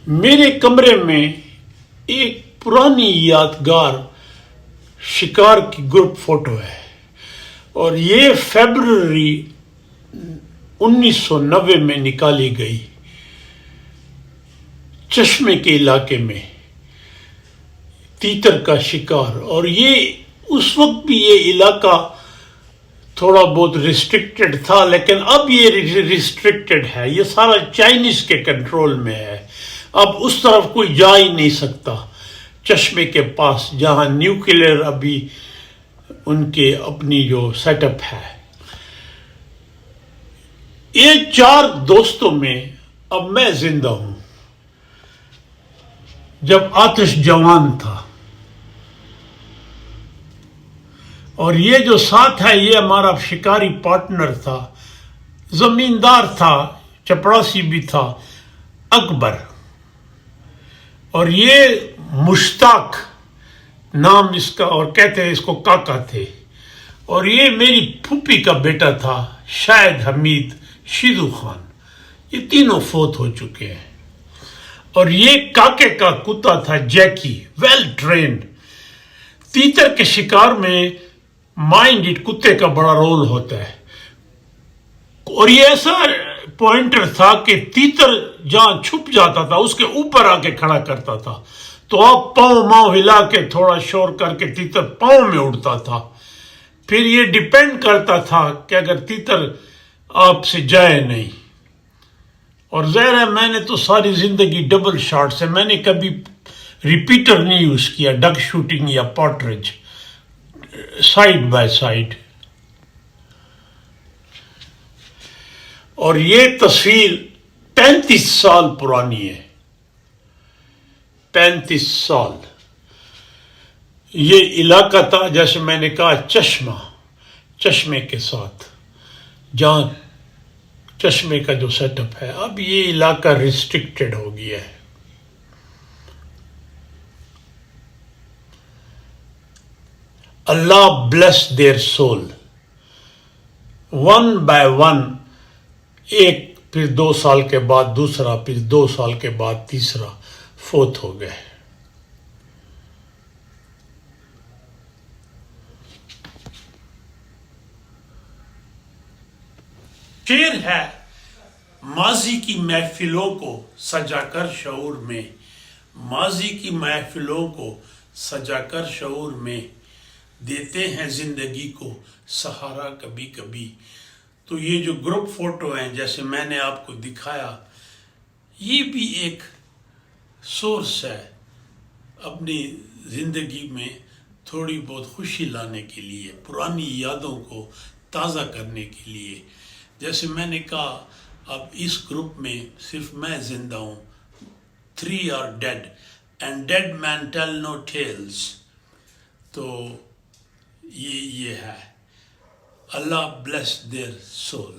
میرے کمرے میں ایک پرانی یادگار شکار کی گروپ فوٹو ہے اور یہ فیبرری 1990 میں نکالی گئی چشمے کے علاقے میں تیتر کا شکار. اور یہ اس وقت بھی یہ علاقہ تھوڑا بہت ریسٹرکٹڈ تھا، لیکن اب یہ ریسٹرکٹڈ ہے. یہ سارا چائنیز کے کنٹرول میں ہے. اب اس طرف کوئی جا ہی نہیں سکتا چشمے کے پاس، جہاں نیوکلیئر ابھی ان کے اپنی جو سیٹ اپ ہے. یہ 4 دوستوں میں اب میں زندہ ہوں. جب آتش جوان تھا، اور یہ جو ساتھ ہے یہ ہمارا شکاری پارٹنر تھا، زمیندار تھا، چپڑاسی بھی تھا، اکبر. اور یہ مشتاق نام اس کا، اور کہتے ہیں اس کو کاکا تھے. اور یہ میری پھوپھی کا بیٹا تھا شاہد حمید شیدو خان. یہ تینوں فوت ہو چکے ہیں. اور یہ کاکے کا کتا تھا جیکی، ویل ٹرینڈ. تیتر کے شکار میں مائنڈ کتے کا بڑا رول ہوتا ہے. اور یہ ایسا پوائنٹر تھا کہ تیتر جہاں چھپ جاتا تھا اس کے اوپر آ کے کھڑا کرتا تھا، تو آپ پاؤں ماؤں ہلا کے تھوڑا شور کر کے تیتر پاؤں میں اڑتا تھا. پھر یہ ڈیپینڈ کرتا تھا کہ اگر تیتر آپ سے جائے نہیں. اور ظاہر ہے میں نے تو ساری زندگی ڈبل شاٹ سے، میں نے کبھی ریپیٹر نہیں یوز کیا، ڈک شوٹنگ یا پارٹرج، سائیڈ بائی سائیڈ. اور یہ تصویر 35 سال پرانی ہے. 35 سال. یہ علاقہ تھا جیسے میں نے کہا چشمے کے ساتھ، جہاں چشمے کا جو سیٹ اپ ہے. اب یہ علاقہ ریسٹرکٹڈ ہو گیا ہے. اللہ بلیس دیئر سول. 1 by 1، ایک پھر 2 سال کے بعد دوسرا، پھر 2 سال کے بعد تیسرا فوت ہو گئے. شعر ہے: ماضی کی محفلوں کو سجا کر شعور میں، ماضی کی محفلوں کو سجا کر شعور میں، دیتے ہیں زندگی کو سہارا کبھی کبھی. تو یہ جو گروپ فوٹو ہیں جیسے میں نے آپ کو دکھایا، یہ بھی ایک سورس ہے اپنی زندگی میں تھوڑی بہت خوشی لانے کے لیے، پرانی یادوں کو تازہ کرنے کے لیے. جیسے میں نے کہا اب اس گروپ میں صرف میں زندہ ہوں. 3 are dead and dead man tell no tales. تو یہ ہے. اللہ bless their soul.